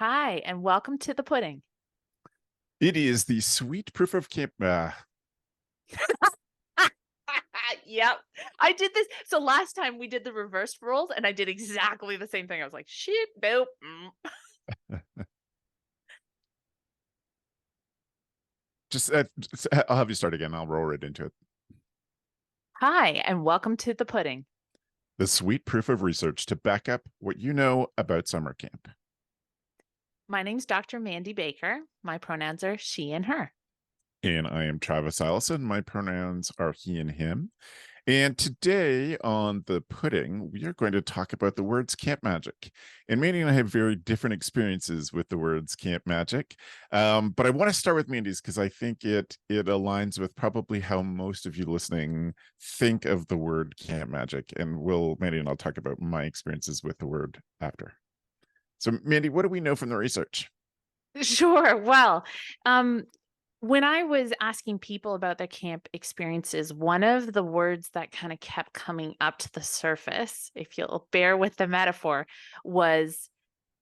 Hi, and welcome to the pudding. It is the sweet proof of camp. Yep. I did this. So last time we did the reversed roles and I did exactly the same thing. I was like, shit, nope. I'll have you start again. I'll roll right into it. Hi, and welcome to the pudding. The sweet proof of research to back up what you know about summer camp. My name's Dr. Mandy Baker. My pronouns are she and her. And I am Travis Allison. My pronouns are he and him. And today on the pudding, we are going to talk about the words camp magic. And Mandy and I have very different experiences with the words camp magic. But I want to start with Mandy's because I think it aligns with probably how most of you listening think of the word camp magic. And Mandy and I'll talk about my experiences with the word after. So Mandy, what do we know from the research? Sure. Well, um, when I was asking people about their camp experiences, one of the words that kind of kept coming up to the surface, if you'll bear with the metaphor, was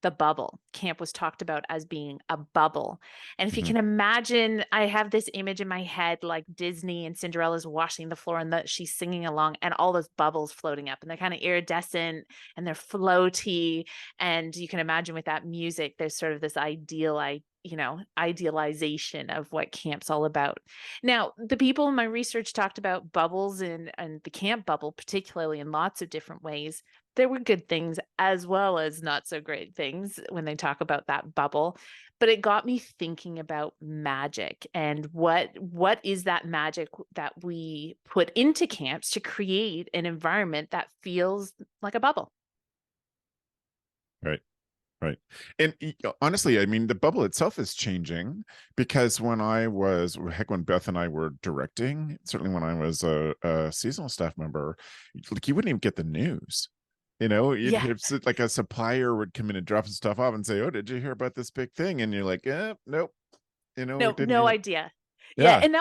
the bubble. Camp was talked about as being a bubble. And if you Mhm. can imagine, I have this image in my head like Disney and Cinderella's washing the floor and she's singing along and all those bubbles floating up and they're kind of iridescent and they're floaty. And you can imagine with that music, there's sort of this idealization of what camp's all about. Now, the people in my research talked about bubbles and the camp bubble, particularly in lots of different ways. There were good things as well as not so great things when they talk about that bubble, but it got me thinking about magic and what is that magic that we put into camps to create an environment that feels like a bubble. Right. Right. And honestly, I mean, the bubble itself is changing because when Beth and I were directing, certainly when I was a seasonal staff member, like you wouldn't even get the news. Yeah. It's like a supplier would come in and drop some stuff off and say, "Oh, did you hear about this big thing?" And you're like, nope. We No, didn't no even. idea. Yeah, Yeah. and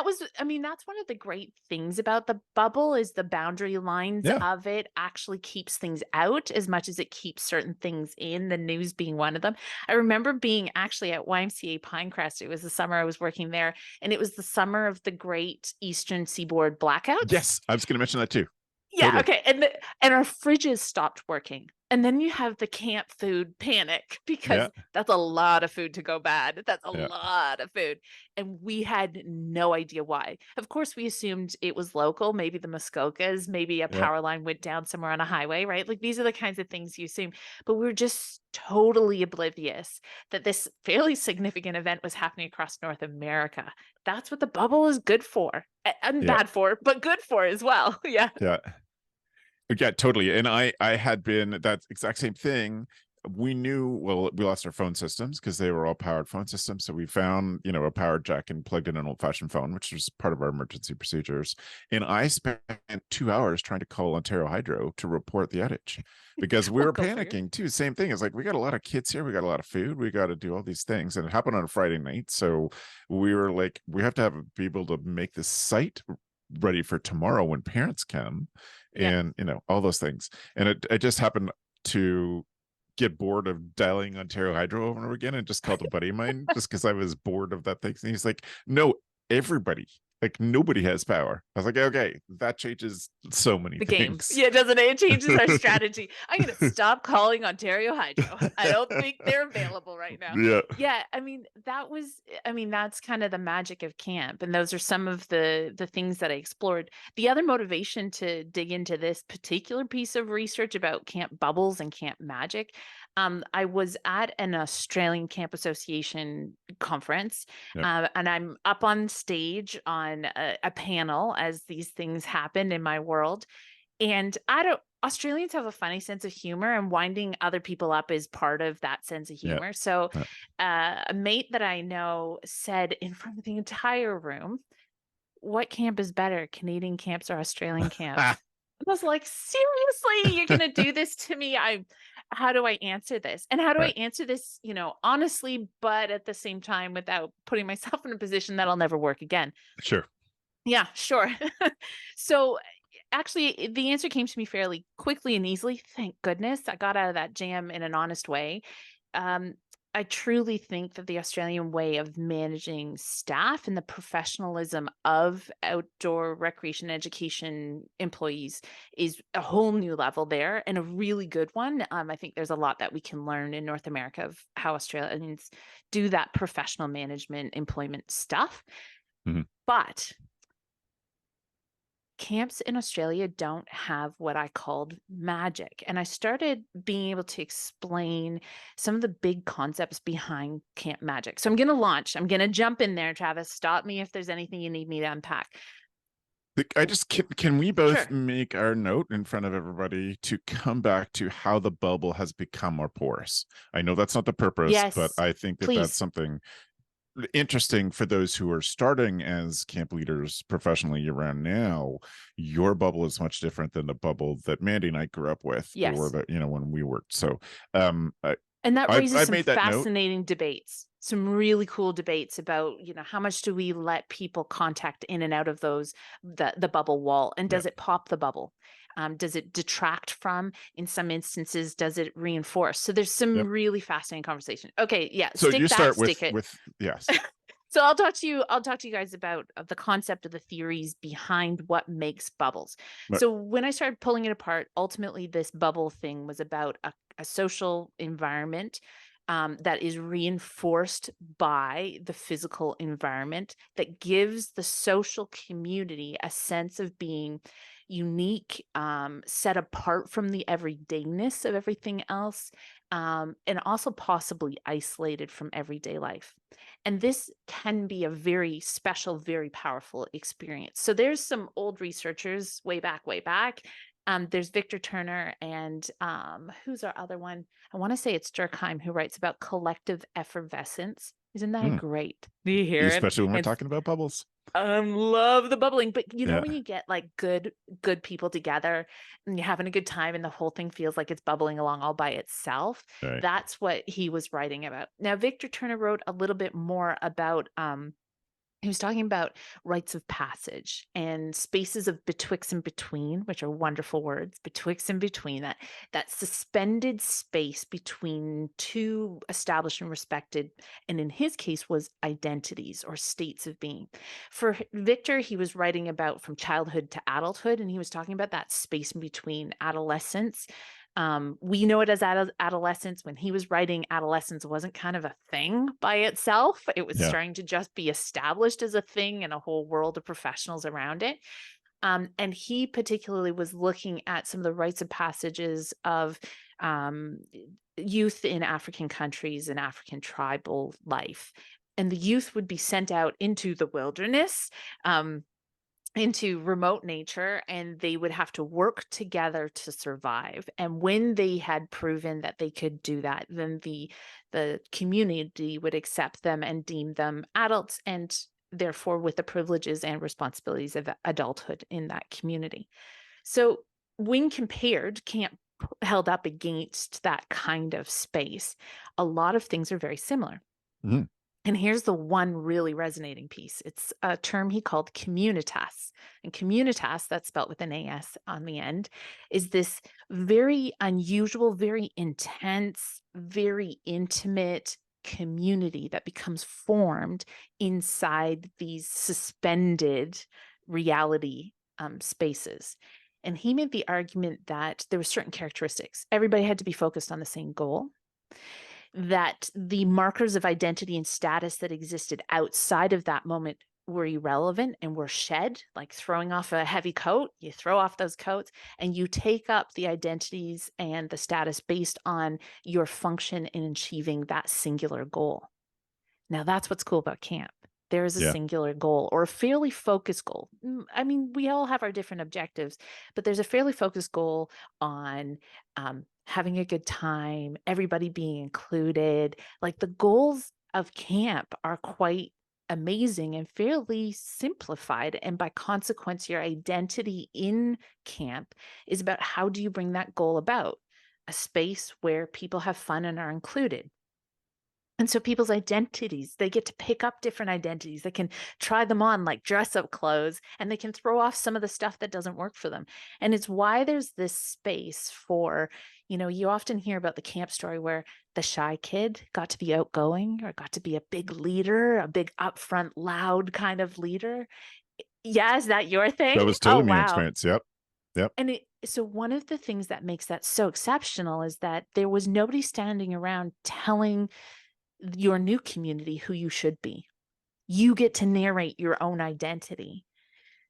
that's one of the great things about the bubble is the boundary lines Yeah. of it actually keeps things out as much as it keeps certain things in, the news being one of them. I remember being actually at YMCA Pinecrest. It was the summer I was working there, and it was the summer of the Great Eastern Seaboard blackouts. Yes. I was going to mention that too. Yeah, Totally. okay, and our fridges stopped working, and then you have the camp food panic because Yeah. that's a lot of food to go bad. That's a Yeah. lot of food, and we had no idea why. Of course, we assumed it was local, maybe the Muskokas, maybe a Yeah. power line went down somewhere on a highway, right? Like, these are the kinds of things you assume, but we're just totally oblivious that this fairly significant event was happening across North America. That's what the bubble is good for, a and Yeah. bad for, but good for as well. Yeah. Yeah. Yeah, totally. And I had been that exact same thing. We knew, well, we lost our phone systems because they were all powered phone systems. So we found, a power jack and plugged in an old fashioned phone, which was part of our emergency procedures. And I spent 2 hours trying to call Ontario Hydro to report the outage because we Well, were go figure. panicking too. Same thing. It's like, we got a lot of kids here. We got a lot of food. We got to do all these things. And it happened on a Friday night. So we were like, we have to be able to make this site ready for tomorrow when parents come Yeah. and all those things. And it just happened to get bored of dialing Ontario Hydro over and over again and just called a buddy of mine just because I was bored of that thing. And he's like, no, everybody, like nobody has power. I was like, okay, that changes so many The game. things. Yeah, doesn't it? It changes our strategy. I'm gonna stop calling Ontario Hydro. I don't think they're available right now. Yeah. Yeah, that's kind of the magic of camp. And those are some of the things that I explored. The other motivation to dig into this particular piece of research about camp bubbles and camp magic. I was at an Australian Camp Association conference, Yeah. and I'm up on stage on a panel as these things happen in my world. And I don't Australians have a funny sense of humor, and winding other people up is part of that sense of Yeah. humor. So, Yeah. a mate that I know said in front of the entire room, "What camp is better, Canadian camps or Australian camps?" I was like, "Seriously, you're gonna do this to me? How do I answer this? And how do I Right. answer this, honestly, but at the same time without putting myself in a position that'll never work again?" Sure. Yeah, sure. So, actually, the answer came to me fairly quickly and easily. Thank goodness. I got out of that jam in an honest way. Um, I truly think that the Australian way of managing staff and the professionalism of outdoor recreation education employees is a whole new level there, and a really good one. I think there's a lot that we can learn in North America of how Australians do that professional management employment stuff. Mhm. But camps in Australia don't have what I called magic. And I started being able to explain some of the big concepts behind camp magic. So I'm going to jump in there, Travis. Stop me if there's anything you need me to unpack. I just can we both Sure. make our note in front of everybody to come back to how the bubble has become more porous? I know that's not the purpose, but Yes, I think that that's please. something interesting for those who are starting as camp leaders professionally around now. Your bubble is much different than the bubble that Mandi and I grew up with, or Yes. that, when we worked. So um I, And that raises I've some made that note. fascinating debates, some really cool debates about, how much do we let people contact in and out of the bubble wall? And Yeah. does it pop the bubble? Does it detract from? In some instances, does it reinforce? So there's some Yep. really fascinating conversation. Okay, yeah, So you start stick it. with yes. So I'll talk to you guys about the concept of the theories behind what makes bubbles. But So when I started pulling it apart, ultimately this bubble thing was about a social environment that is reinforced by the physical environment, that gives the social community a sense of being unique, set apart from the everydayness of everything else, and also possibly isolated from everyday life. And this can be a very special, very powerful experience. So there's some old researchers way back, way back. There's Victor Turner and who's our other one? I want to say it's Durkheim, who writes about collective effervescence. Isn't that mm, great? Do you hear it? especially when we're It's talking about bubbles. love the bubbling. But Yeah. when you get like good people together and you're having a good time and the whole thing feels like it's bubbling along all by itself, Right. that's what he was writing about. Now, Victor Turner wrote a little bit more about he was talking about rites of passage and spaces of betwixt and between, which are wonderful words, betwixt and between, that suspended space between two established and respected, and in his case was identities or states of being. For Victor, he was writing about from childhood to adulthood, and he was talking about that space in between adolescence. We know it as adolescence. When he was writing, adolescence wasn't kind of a thing by itself. It was Yeah. starting to just be established as a thing and a whole world of professionals around it. And he particularly was looking at some of the rites of passages of um, youth in African countries and African tribal life. And the youth would be sent out into the wilderness, into remote nature, and they would have to work together to survive. And when they had proven that they could do that, then the community would accept them and deem them adults, and therefore with the privileges and responsibilities of adulthood in that community. So when compared, camp held up against that kind of space, a lot of things are very similar. Mhm. And here's the one really resonating piece. It's a term he called communitas. And communitas, that's spelled with an AS on the end, is this very unusual, very intense, very intimate community that becomes formed inside these suspended reality spaces. And he made the argument that there were certain characteristics. Everybody had to be focused on the same goal, that the markers of identity and status that existed outside of that moment were irrelevant and were shed, like throwing off a heavy coat. You throw off those coats and you take up the identities and the status based on your function in achieving that singular goal. Now, that's what's cool about camp. There is a Yeah. singular goal or a fairly focused goal. I mean, we all have our different objectives, but there's a fairly focused goal on having a good time, everybody being included. Like the goals of camp are quite amazing and fairly simplified. And by consequence, your identity in camp is about how do you bring that goal about? A space where people have fun and are included. And so people's identities, they get to pick up different identities. They can try them on like dress up clothes, and they can throw off some of the stuff that doesn't work for them. And it's why there's this space for You often hear about the camp story where the shy kid got to be outgoing or got to be a big leader, a big upfront, loud kind of leader. Yeah, is that your thing? That was Oh, totally my wow. experience. Yep. Yep. So one of the things that makes that so exceptional is that there was nobody standing around telling your new community who you should be. You get to narrate your own identity.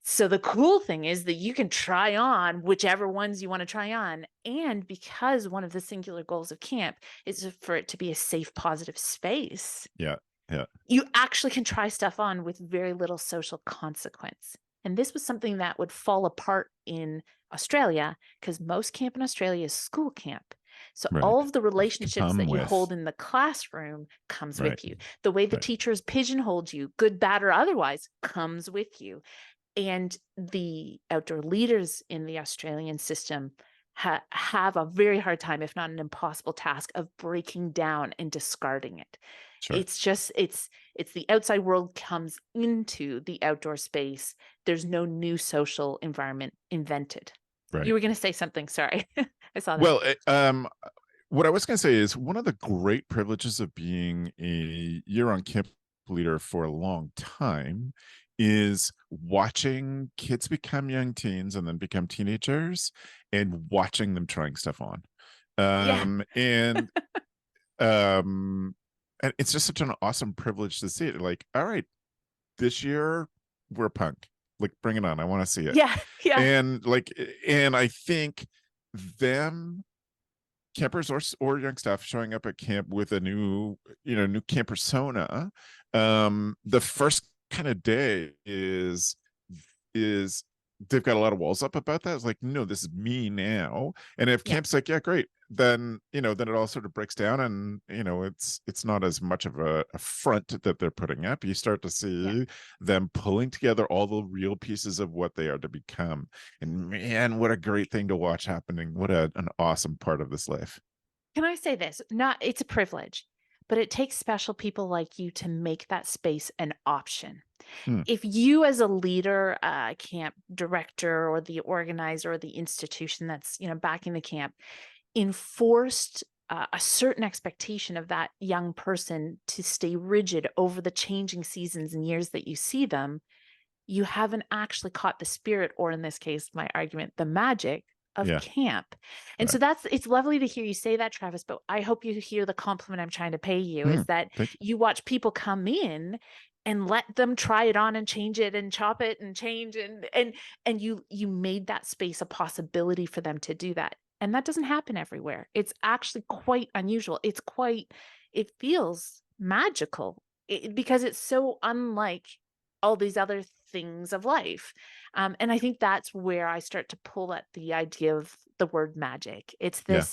So the cool thing is that you can try on whichever ones you want to try on. And because one of the singular goals of camp is for it to be a safe, positive space, Yeah. Yeah. you actually can try stuff on with very little social consequence. And this was something that would fall apart in Australia because most camp in Australia is school camp. So Right. all of the relationships Come that you with. hold in the classroom comes Right. with you. The way the Right. teachers pigeonholed you, good, bad, or otherwise, comes with you. And the outdoor leaders in the Australian system have a very hard time, if not an impossible task, of breaking down and discarding it. Sure. It's just it's the outside world comes into the outdoor space. There's no new social environment invented. You Right. were going to say something. Sorry. I saw that. Well, what I was going to say is one of the great privileges of being a year-round camp leader for a long time is watching kids become young teens and then become teenagers and watching them trying stuff on. Yeah. Um, and um, and it's just such an awesome privilege to see it. Like, all right, this year we're punk. Like, bring it on. I want to see it. Yeah. Yeah. And like, and I think them campers or young staff showing up at camp with a new camp persona, the first kind of day is they've got a lot of walls up about that. It's like, no, this is me now. And if Yeah. camp's like, yeah, great, then then it all sort of breaks down, and it's not as much of a front that they're putting up. You start to Yeah. see them pulling together all the real pieces of what they are to become. And man, what a great thing to watch happening. What an awesome part of this life. Can I say this? Not it's a privilege, but it takes special people like you to make that space an option. Hmm. If you as a leader, camp director or the organizer or the institution that's, backing the camp enforced a certain expectation of that young person to stay rigid over the changing seasons and years that you see them, you haven't actually caught the spirit, or in this case, my argument, the magic of Yeah. camp. And so Right. it's lovely to hear you say that, Travis, but I hope you hear the compliment I'm trying to pay you Hmm. is that Thank you. you watch people come in and let them try it on and change it and chop it and change and you made that space a possibility for them to do that. And that doesn't happen everywhere. It's actually quite unusual. It feels magical because it's so unlike all these other things of life. And I think that's where I start to pull at the idea of the word magic. It's Yeah.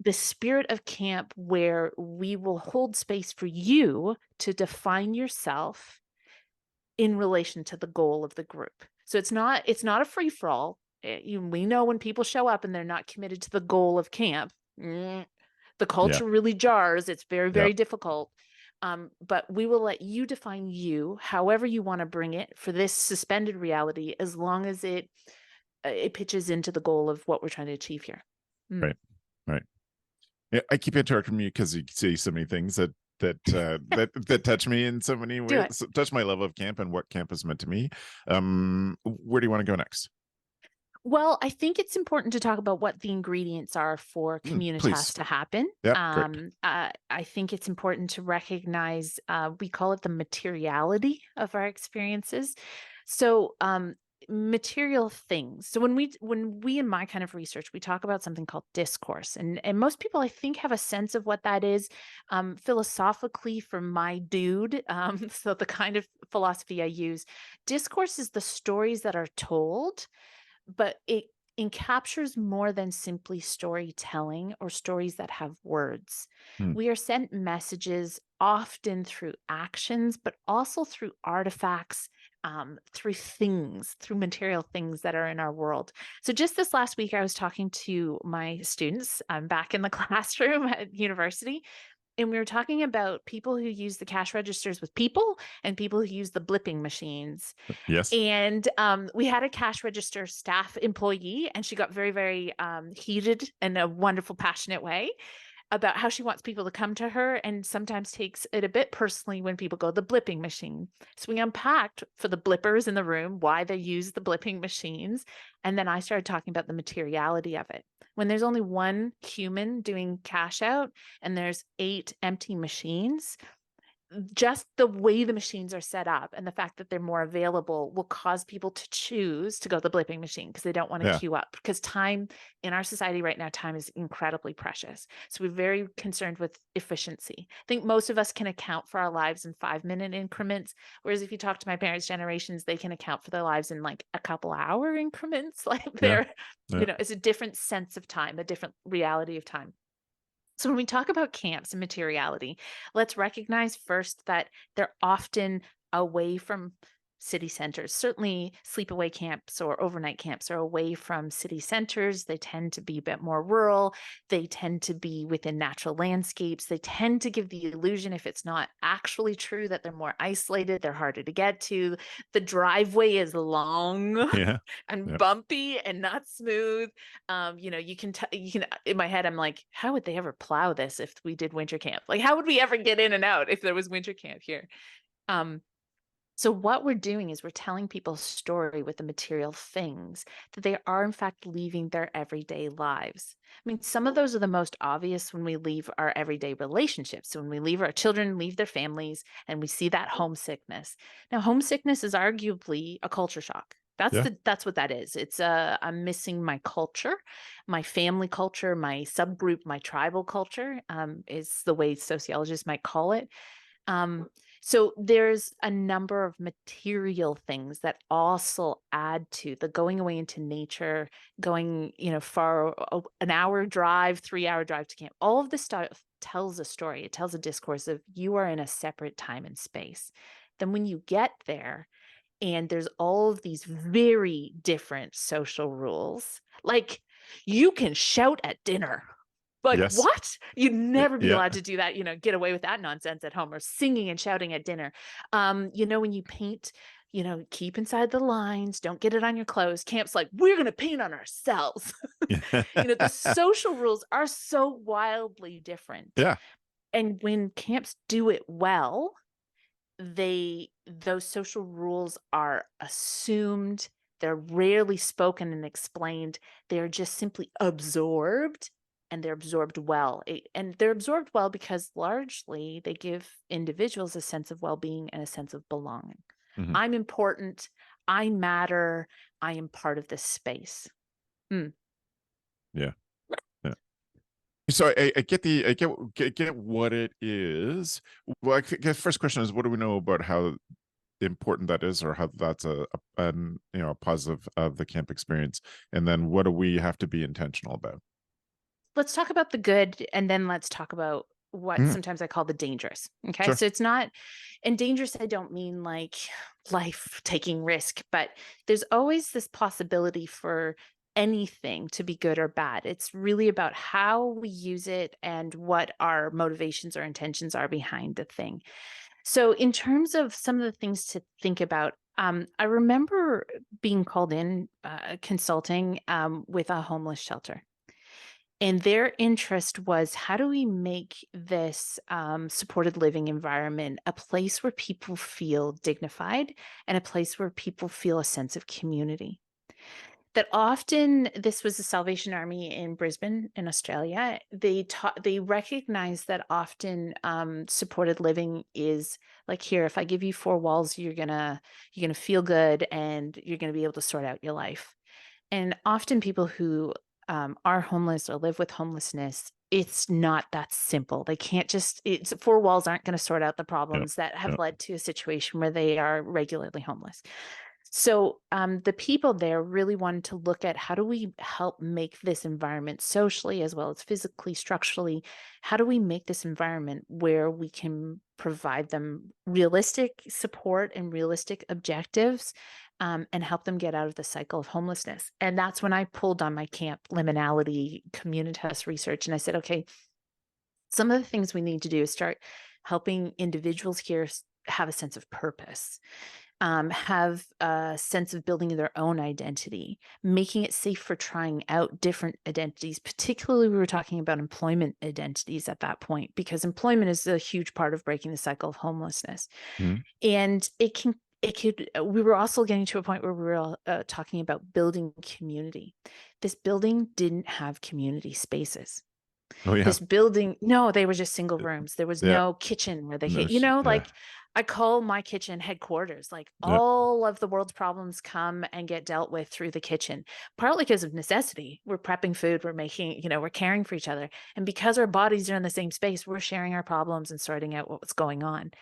the spirit of camp where we will hold space for you to define yourself in relation to the goal of the group. So it's not a free for all. We know when people show up and they're not committed to the goal of camp, the Yeah. culture really jars. It's very, Yeah. very difficult. But we will let you define you however you want to bring it for this suspended reality, as long as it pitches into the goal of what we're trying to achieve here. Mm. Right. Right. Yeah, I keep interrupting you because you say so many things that touch me in so many Do ways, it. touch my love of camp and what camp has meant to me. Where do you want to go next? Well, I think it's important to talk about what the ingredients are for Please. communitas to happen. Yep. Great. I think it's important to recognize, we call it the materiality of our experiences. So, material things. So when we in my kind of research, we talk about something called discourse, and most people I think have a sense of what that is. Philosophically, for my dude, so the kind of philosophy I use, discourse is the stories that are told, but it encaptures more than simply storytelling or stories that have words. Hmm. We are sent messages often through actions, but also through artifacts, through things, through material things that are in our world. So just this last week, I was talking to my students. I'm back in the classroom at university, and we were talking about people who use the cash registers with people and people who use the blipping machines. Yes. And we had a cash register staff employee, and she got very, very heated in a wonderful, passionate way about how she wants people to come to her, and sometimes takes it a bit personally when people go to the blipping machine. So we unpacked for the blippers in the room why they use the blipping machines. And then I started talking about the materiality of it. When there's only one human doing cash out and there's 8 empty machines, just the way the machines are set up and the fact that they're more available will cause people to choose to go to the blipping machine because they don't want to Yeah. queue up. Because time in our society right now, time is incredibly precious. So we're very concerned with efficiency. I think most of us can account for our lives in 5-minute increments. Whereas if you talk to my parents' generations, they can account for their lives in like a couple hour increments. Like Yeah. they're, Yeah. it's a different sense of time, a different reality of time. So when we talk about camps and materiality, let's recognize first that they're often away from city centers. Certainly, sleepaway camps or overnight camps are away from city centers. They tend to be a bit more rural. They tend to be within natural landscapes. They tend to give the illusion, if it's not actually true, that they're more isolated, they're harder to get to. The driveway is long Yeah. and Yeah. bumpy and not smooth. You can, in my head, I'm like, how would they ever plow this if we did winter camp? Like, how would we ever get in and out if there was winter camp here? Um, so what we're doing is we're telling people a story with the material things that they are in fact leaving their everyday lives. I mean, some of those are the most obvious when we leave our everyday relationships. So when we leave our children, leave their families, and we see that homesickness. Now, homesickness is arguably a culture shock. Yeah. That's what that is. It's I'm missing my culture, my family culture, my subgroup, my tribal culture, is the way sociologists might call it. So there's a number of material things that also add to the going away into nature, going, far, an hour drive, 3-hour drive to camp. All of this stuff tells a story. It tells a discourse of you are in a separate time and space. Then when you get there, and there's all of these very different social rules, like you can shout at dinner. Like, Yes. what? You'd never be Yeah. allowed to do that, get away with that nonsense at home, or singing and shouting at dinner. When you paint, keep inside the lines, don't get it on your clothes. Camp's like, we're going to paint on ourselves. The social rules are so wildly different. Yeah. And when camps do it well, those social rules are assumed. They're rarely spoken and explained. They're just simply absorbed, and they're absorbed well. And they're absorbed well because largely they give individuals a sense of well-being and a sense of belonging. Mhm. I'm important. I matter. I am part of this space. Mm. Yeah. Yeah. So I get get what it is. Well, I guess first question is, what do we know about how important that is, or how that's a positive of the camp experience? And then what do we have to be intentional about? Let's talk about the good, and then let's talk about what Mm, sometimes I call the dangerous. Okay. sure. So it's not, and dangerous, I don't mean like life taking risk, but there's always this possibility for anything to be good or bad. It's really about how we use it and what our motivations or intentions are behind the thing. So, in terms of some of the things to think about, I remember being called in consulting with a homeless shelter. And their interest was, how do we make this supported living environment a place where people feel dignified and a place where people feel a sense of community? That often, this was the Salvation Army in Brisbane in Australia. They recognize that often supported living is like, here, if I give you 4 walls, you're gonna feel good and you're gonna be able to sort out your life. And often people who are homeless or live with homelessness, it's not that simple. They can't just, 4 walls aren't going to sort out the Yeah. problems that have Yeah. led to a situation where they are regularly homeless. So the people there really wanted to look at, how do we help make this environment socially as well as physically, structurally? How do we make this environment where we can provide them realistic support and realistic objectives, and help them get out of the cycle of homelessness? And that's when I pulled on my camp liminality communitas research, and I said, okay, Some of the things we need to do is start helping individuals here have a sense of purpose, have a sense of building their own identity, making it safe for trying out different identities. Particularly, we were talking about employment identities at that point, because employment is a huge part of breaking the cycle of homelessness. Mhm. And it could, we were also getting to a point where we were talking about building community. This building didn't have community spaces. Oh, yeah. This building, no, they were just single rooms. There was Yeah. no kitchen where they No, could, you know, yeah. like I call my kitchen headquarters. Like Yeah. all of the world's problems come and get dealt with through the kitchen, partly because of necessity. We're prepping food, we're making, we're caring for each other. And because our bodies are in the same space, we're sharing our problems and sorting out what's going on.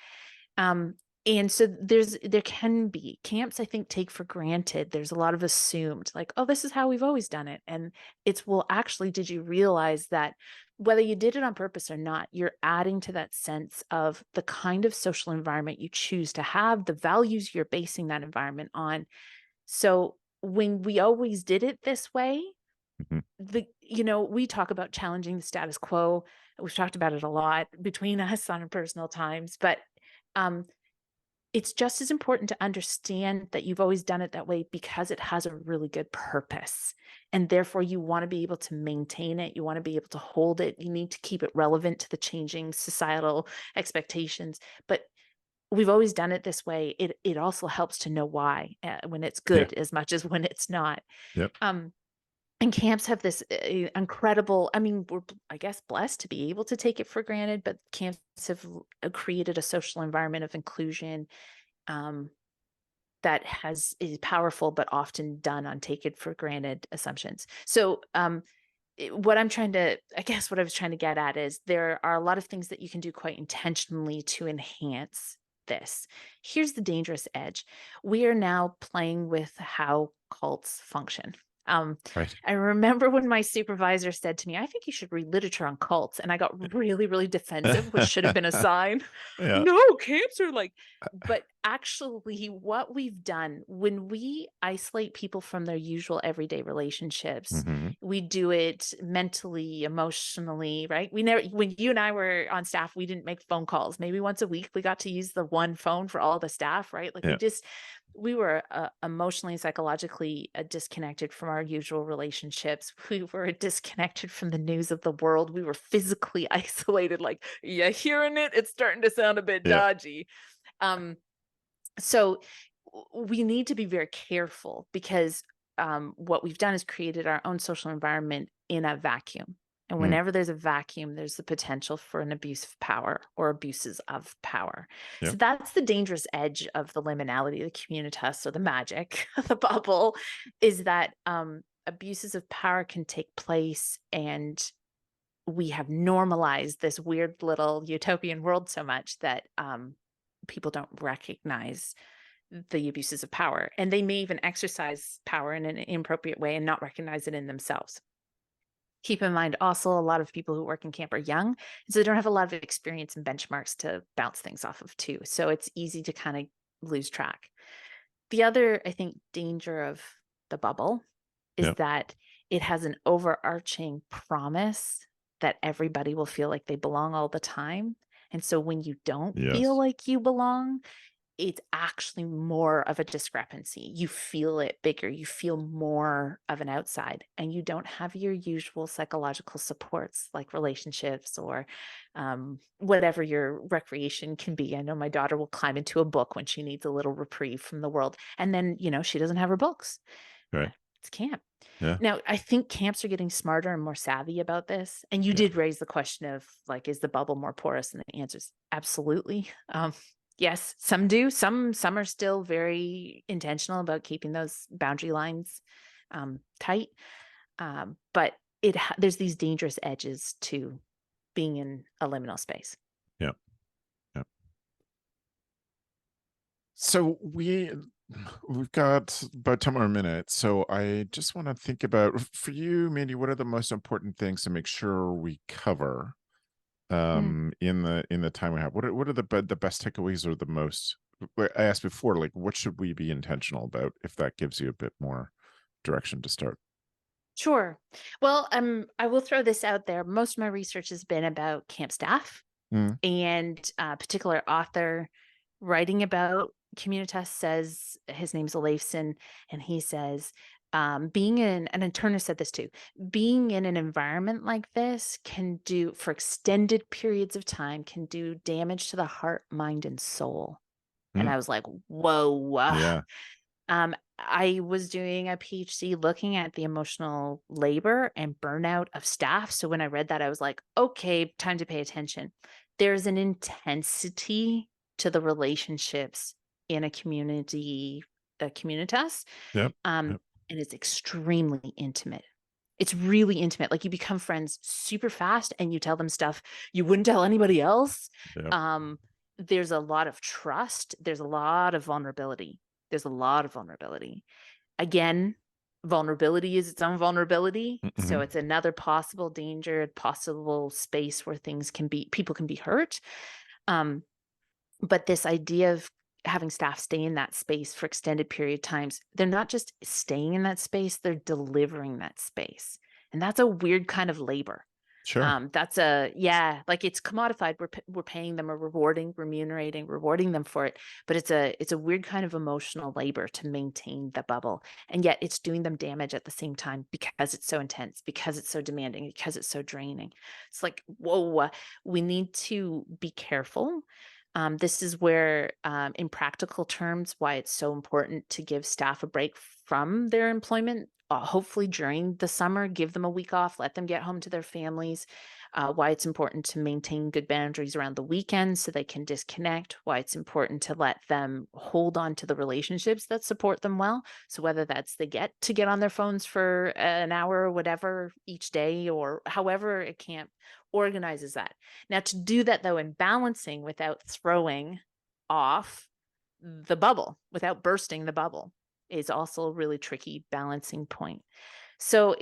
Um, and so there can be camps, I think, take for granted. There's a lot of assumed, like, oh, this is how we've always done it. And it's, well, actually, did you realize that whether you did it on purpose or not, you're adding to that sense of the kind of social environment you choose to have, the values you're basing that environment on. So when we always did it this way, Mhm. we talk about challenging the status quo. We've talked about it a lot between us on personal times, but um, it's just as important to understand that you've always done it that way because it has a really good purpose. And therefore, you want to be able to maintain it. You want to be able to hold it. You need to keep it relevant to the changing societal expectations. But we've always done it this way. It also helps to know why when it's Yeah. good as much as when it's not. Yep. Um, and camps have this incredible, I mean, we're, I guess, blessed to be able to take it for granted, but camps have created a social environment of inclusion um, that is powerful, but often done on take it for granted assumptions. So what I'm trying to, I guess what I was trying to get at is there are a lot of things that you can do quite intentionally to enhance this. Here's the dangerous edge. We are now playing with how cults function. Um, Right. I remember when my supervisor said to me, I think you should read literature on cults. And I got really, really defensive, which should have been a sign. Yeah. No, camps are like, but actually, what we've done when we isolate people from their usual everyday relationships, Mhm. we do it mentally, emotionally, right? We never, when you and I were on staff, we didn't make phone calls. Maybe once a week, we got to use the one phone for all the staff, right? Like Yeah. we were emotionally, psychologically disconnected from our usual relationships. We were disconnected from the news of the world. We were physically isolated. Like, you hearing it? It's starting to sound a bit Yeah. dodgy. Um, so we need to be very careful because what we've done is created our own social environment in a vacuum. And Mm. whenever there's a vacuum, there's the potential for an abuse of power or abuses of power. Yep. So that's the dangerous edge of the liminality, the communitas, or the magic, the bubble, is that abuses of power can take place, and we have normalized this weird little utopian world so much that people don't recognize the abuses of power, and they may even exercise power in an inappropriate way and not recognize it in themselves. Keep in mind also, a lot of people who work in camp are young, so they don't have a lot of experience and benchmarks to bounce things off of too. So it's easy to kind of lose track. The other, I think, danger of the bubble is Yep. that it has an overarching promise that everybody will feel like they belong all the time. And so when you don't feel Yes. like you belong, it's actually more of a discrepancy. You feel it bigger. You feel more of an outside, and you don't have your usual psychological supports like relationships or whatever your recreation can be. I know my daughter will climb into a book when she needs a little reprieve from the world. And then, she doesn't have her books. Right. It's camp. Yeah. Now, I think camps are getting smarter and more savvy about this. And you Yeah. did raise the question of, like, is the bubble more porous? And the answer is absolutely. Yes, some do. Some are still very intentional about keeping those boundary lines tight. But there's these dangerous edges to being in a liminal space. Yeah. Yeah. So we've got about 10 more minutes. So I just want to think about, for you, Mandy, what are the most important things to make sure we cover Mm. in the time we have? What are the best takeaways, or the most, I asked before, like, what should we be intentional about, if that gives you a bit more direction to start? Sure. Well, I will throw this out there. Most of my research has been about camp staff Mm, and a particular author writing about Communitas says his name's Leifson, and he says being in, and Turner said this too, being in an environment like this can do for extended periods of time can do damage to the heart, mind, and soul. And mm, I was like, whoa. yeah. I was doing a PhD looking at the emotional labor and burnout of staff. So when I read that, I was like, okay, time to pay attention. There's an intensity to the relationships in a communitas, Yep. um, Yep. and it's extremely intimate. It's really intimate. Like you become friends super fast and you tell them stuff you wouldn't tell anybody else. Yep. Um, there's a lot of trust. There's a lot of vulnerability. There's a lot of vulnerability. Again, vulnerability is its own vulnerability. So Mhm. it's another possible danger, possible space where people can be hurt. Um, but this idea of having staff stay in that space for extended period times, they're not just staying in that space, they're delivering that space. And that's a weird kind of labor. Sure. That's a yeah, like it's commodified. We're paying them a rewarding them for it. But it's a weird kind of emotional labor to maintain the bubble, and yet it's doing them damage at the same time because it's so intense, because it's so demanding, because it's so draining. It's like whoa, we need to be careful. This is where, in practical terms, why it's so important to give staff a break from their employment. Hopefully during the summer, give them a week off, let them get home to their families. Why it's important to maintain good boundaries around the weekend so they can disconnect. Why it's important to let them hold on to the relationships that support them well. So whether that's they get to get on their phones for an hour or whatever each day, or however it camp organizes that. Now, to do that though in balancing without throwing off the bubble, without bursting the bubble, is also a really tricky balancing point. So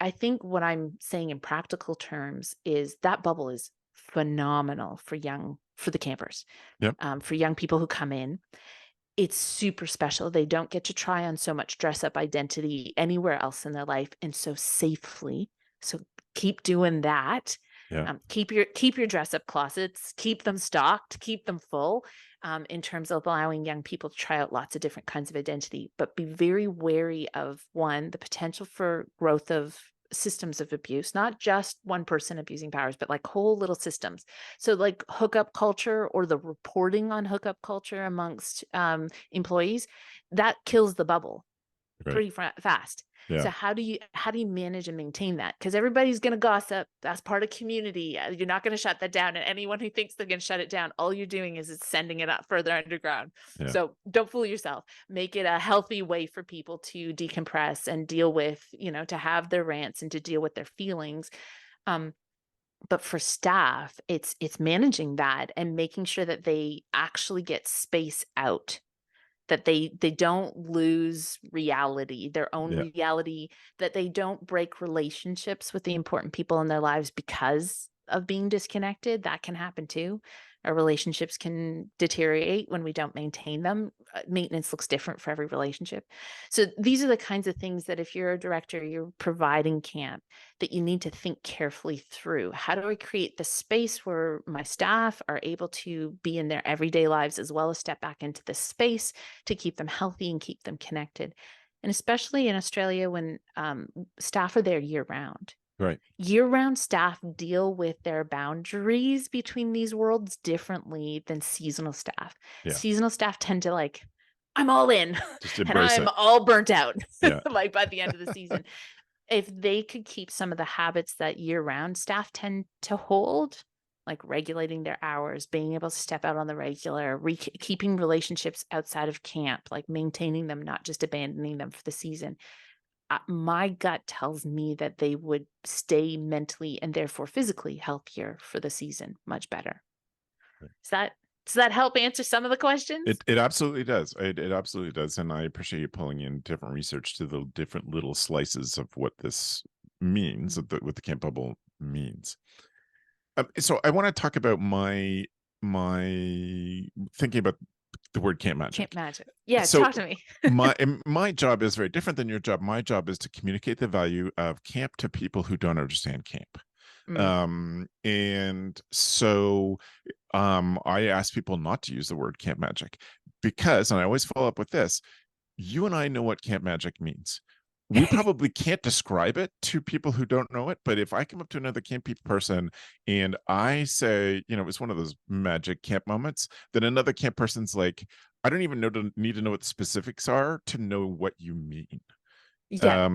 I think what I'm saying in practical terms is that bubble is phenomenal for the campers, Yep. for young people who come in. It's super special. They don't get to try on so much dress up identity anywhere else in their life and so safely. So keep doing that. Yeah. Keep your dress up closets, keep them stocked, keep them full, in terms of allowing young people to try out lots of different kinds of identity, but be very wary of one, the potential for growth of systems of abuse, not just one person abusing powers, but like whole little systems. So like hookup culture or the reporting on hookup culture amongst employees, that kills the bubble Right. pretty fast. Yeah. So how do you manage and maintain that? Because everybody's going to gossip. That's part of community. You're not going to shut that down. And anyone who thinks they're going to shut it down, all you're doing is it's sending it up further underground. Yeah. So don't fool yourself. Make it a healthy way for people to decompress and deal with, to have their rants and to deal with their feelings. Um, but for staff, it's managing that and making sure that they actually get space out, that they don't lose reality, their own Yeah. reality, that they don't break relationships with the important people in their lives because of being disconnected. That can happen too. Our relationships can deteriorate when we don't maintain them. Maintenance looks different for every relationship. So these are the kinds of things that if you're a director, you're providing camp, that you need to think carefully through. How do I create the space where my staff are able to be in their everyday lives as well as step back into the space to keep them healthy and keep them connected? And especially in Australia, when staff are there year round. Right. Year round staff deal with their boundaries between these worlds differently than seasonal staff. Yeah. Seasonal staff tend to like, I'm all in Just and embrace I'm it. all burnt out, Yeah. like by the end of the season. If they could keep some of the habits that year round staff tend to hold, like regulating their hours, being able to step out on the regular, keeping relationships outside of camp, like maintaining them, not just abandoning them for the season. My gut tells me that they would stay mentally and therefore physically healthier for the season much better. Does that does that help answer some of the questions? It absolutely does. It absolutely does, and I appreciate you pulling in different research to the different little slices of what this means, what the camp bubble means. So I want to talk about my thinking about The word camp Camp magic. magic. Yeah, So talk to me. my job is very different than your job. My job is to communicate the value of camp to people who don't understand camp. Mm, And so I ask people not to use the word camp magic because, and I always follow up with this, you and I know what camp magic means. We probably can't describe it to people who don't know it, but if I come up to another campy person and I say, it's one of those magic camp moments, then another camp person's like, I don't even need to know what the specifics are to know what you mean. yeah,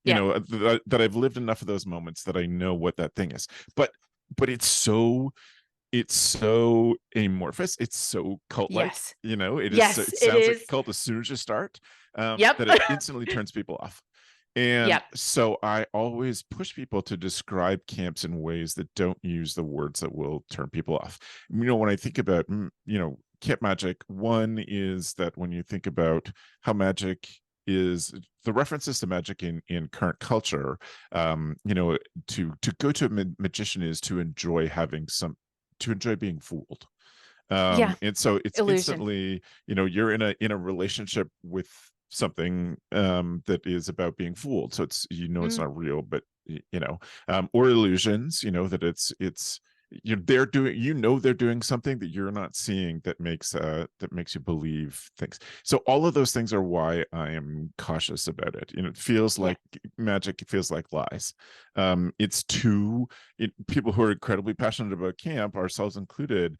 yeah, That I've lived enough of those moments that I know what that thing is. But it's so amorphous, it's so cult-like, yes, it is yes, it it sounds like is. a cult as soon as you start, Yep. that it instantly turns people off. And Yep. so I always push people to describe camps in ways that don't use the words that will turn people off. When I think about camp magic, one is that when you think about how magic is, the references to magic in current culture, to go to a magician is to enjoy being fooled. Yeah. And so it's Illusion. instantly, you're in a relationship with something that is about being fooled, so it's Mm, not real, but or illusions, that it's they're doing something that you're not seeing, that makes you believe things. So all of those things are why I am cautious about it. It feels yeah. like magic, it feels like lies. It's too People who are incredibly passionate about camp, ourselves included,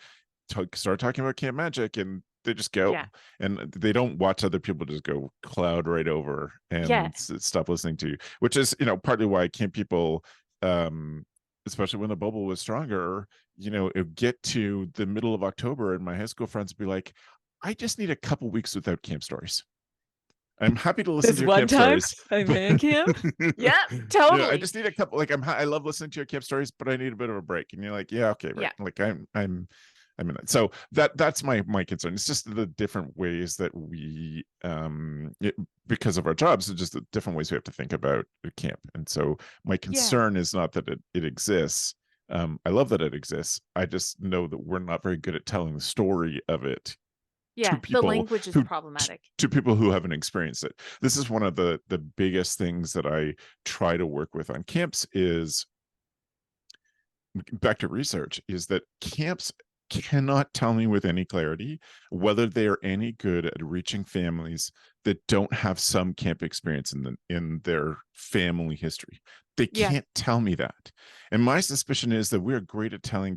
start talking about camp magic and they just go, Yeah. and they don't watch other people just go cloud right over Yeah. and stop listening to you, which is partly why camp people, especially when the bubble was stronger, it get to the middle of October and my high school friends would be like, I just need a couple weeks without camp stories. I'm happy to listen to This your one camp time stories, I but man camp. Yep. I Totally. just need a couple. Like I love listening to your camp stories, but I need a bit of a break. And you're like, yeah, okay, right. Yeah. Like I'm in it. So that's my concern. It's just the different ways that because of our jobs, it's just the different ways we have to think about camp. And so my Yeah. concern is not that it exists. I love that it exists. I just know that we're not very good at telling the story of it to Yeah. The people language is who problematic. to people who haven't experienced it. This is one of the biggest things that I try to work with on camps, is back to research, is that camps cannot tell me with any clarity whether they are any good at reaching families that don't have some camp experience in their family history. They Yeah. can't tell me that. And my suspicion is that we're great at telling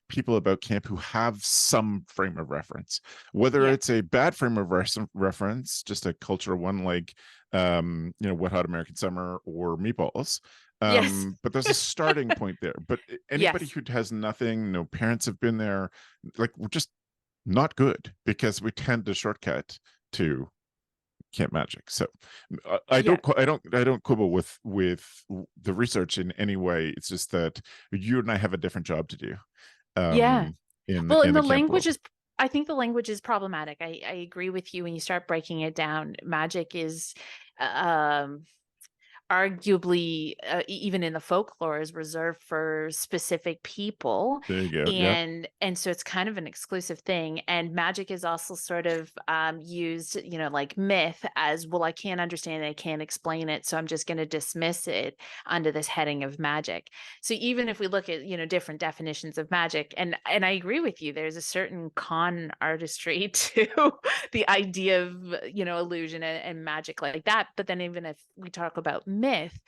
people about camp who have some frame of reference, whether Yeah. it's a bad frame of reference, just a cultural one, like Wet Hot American Summer or Meatballs. Yes. But there's a starting point there. But anybody Yes. who has nothing, no parents have been there, like, we're just not good because we tend to shortcut to camp magic. So Yeah. I don't quibble with the research in any way. It's just that you and I have a different job to do Yeah. um Well, in and the the camp language world. is, I think the language is problematic. I agree with you when you start breaking it down. Magic is um arguably even in the folklore is reserved for specific people, There you go. Yeah. and so it's kind of an exclusive thing. And magic is also sort of used, like myth, as well. I can't understand it, I can't explain it, so I'm just going to dismiss it under this heading of magic. So even if we look at different definitions of magic, and I agree with you, there's a certain con artistry to the idea of illusion and magic like that. But then even if we talk about myth,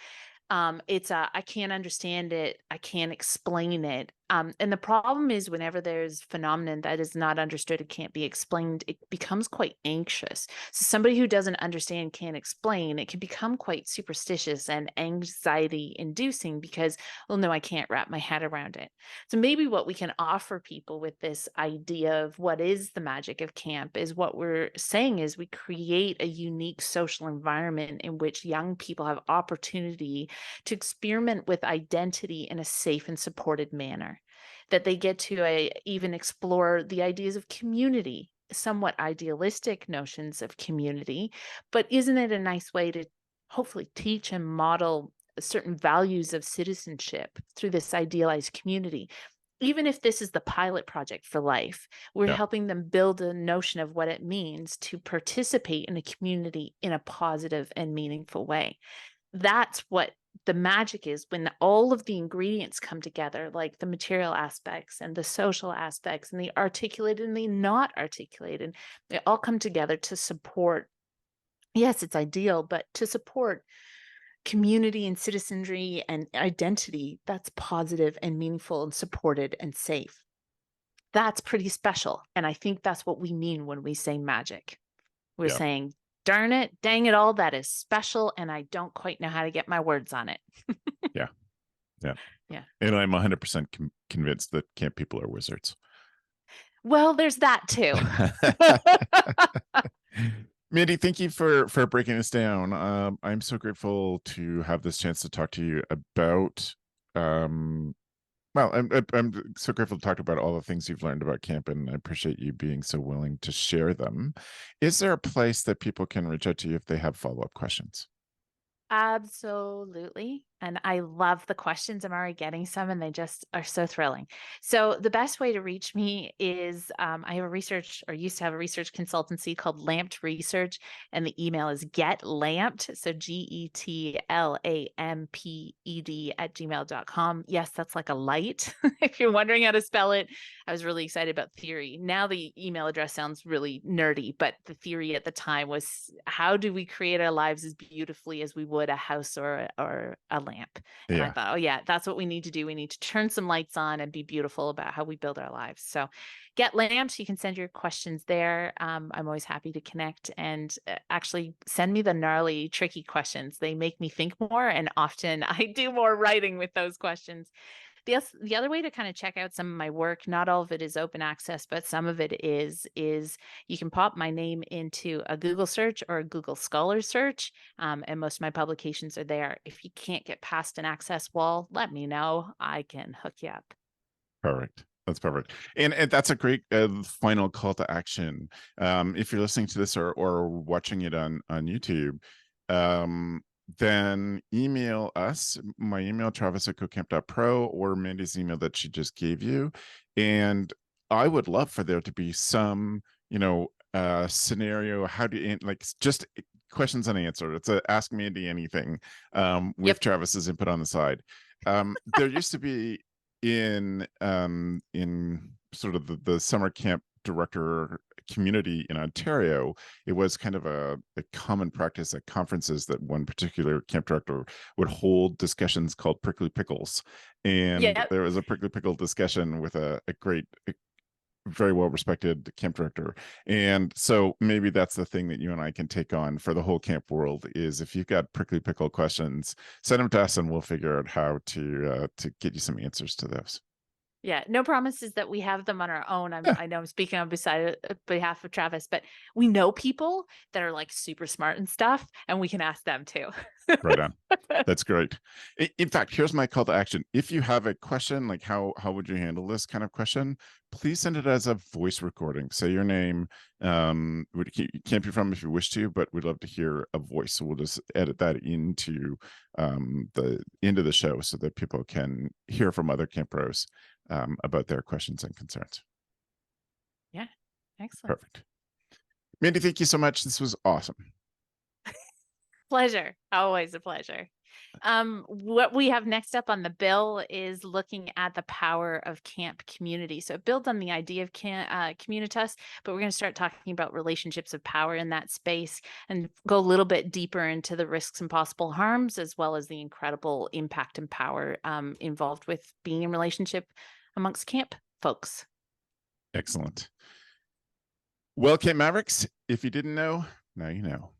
it's I can't understand it, I can't explain it. And the problem is, whenever there's phenomenon that is not understood, it can't be explained, it becomes quite anxious. So somebody who doesn't understand, can't explain, it can become quite superstitious and anxiety inducing, because, well, no, I can't wrap my head around it. So maybe what we can offer people with this idea of what is the magic of camp is, what we're saying is, we create a unique social environment in which young people have opportunity to experiment with identity in a safe and supported manner, that they get to even explore the ideas of community, somewhat idealistic notions of community. But isn't it a nice way to hopefully teach and model certain values of citizenship through this idealized community? even if this is the pilot project for life, we're Yeah. helping them build a notion of what it means to participate in a community in a positive and meaningful way. That's what the magic is, when all of the ingredients come together, like the material aspects and the social aspects and the articulated and the not articulated. They all come together to support, yes, it's ideal, but to support community and citizenry and identity that's positive and meaningful and supported and safe. That's pretty special. And I think that's what we mean when we say magic. We're Yeah. saying, darn it, dang it all, that is special. And I don't quite know how to get my words on it. Yeah. Yeah. Yeah. And I'm 100% convinced that camp people are wizards. Well, there's that too. Mandi, thank you for breaking this down. I'm so grateful to have this chance to talk to you about. Well, I'm so grateful to talk about all the things you've learned about camp, and I appreciate you being so willing to share them. Is there a place that people can reach out to you if they have follow-up questions? Absolutely. And I love the questions. I'm already getting some and they just are so thrilling. So, the best way to reach me is I have a research, or used to have a research consultancy called Lamped Research. And the email is getlamped. So, GETLAMPED at gmail.com. Yes, that's like a light. If you're wondering how to spell it, I was really excited about theory. Now the email address sounds really nerdy, but the theory at the time was, how do we create our lives as beautifully as we would a house or a lamp? And I Yeah. thought, oh yeah, that's what we need to do. We need to turn some lights on and be beautiful about how we build our lives. So get lamps. You can send your questions there. I'm always happy to connect, and actually send me the gnarly, tricky questions. They make me think more, and often I do more writing with those questions. The other way to kind of check out some of my work, not all of it is open access, but some of it is you can pop my name into a Google search or a Google Scholar search, and most of my publications are there. If you can't get past an access wall, let me know. I can hook you up. Perfect. That's perfect. And that's a great final call to action. If you're listening to this or watching it on YouTube, um, then email us. My email, travis@cocamp.pro, or Mandi's email that she just gave you. And I would love for there to be some, scenario. How do you, like, just questions unanswered. It's a Ask Mandi Anything, with Yep. Travis's input on the side. There used to be in sort of the summer camp director community in Ontario, it was kind of a common practice at conferences that one particular camp director would hold discussions called prickly pickles. And Yep. there was a prickly pickle discussion with a great, very well respected camp director. And so maybe that's the thing that you and I can take on for the whole camp world, is if you've got prickly pickle questions, send them to us and we'll figure out how to get you some answers to those. Yeah, no promises that we have them on our own. Yeah, I know I'm speaking on behalf of Travis, but we know people that are like super smart and stuff, and we can ask them too. right on. That's great. In fact, here's my call to action. If you have a question, like how would you handle this kind of question, please send it as a voice recording. Say your name. You can't be from if you wish to, but we'd love to hear a voice. So we'll just edit that into the end of the show so that people can hear from other camp pros about their questions and concerns. Yeah, excellent. Perfect. Mandi, thank you so much. This was awesome. Pleasure. Always a pleasure. What we have next up on the bill is looking at the power of camp community. So it builds on the idea of communitas, but we're going to start talking about relationships of power in that space and go a little bit deeper into the risks and possible harms, as well as the incredible impact and power involved with being in relationship amongst camp folks. Excellent. Well, Camp Mavericks, if you didn't know, now you know.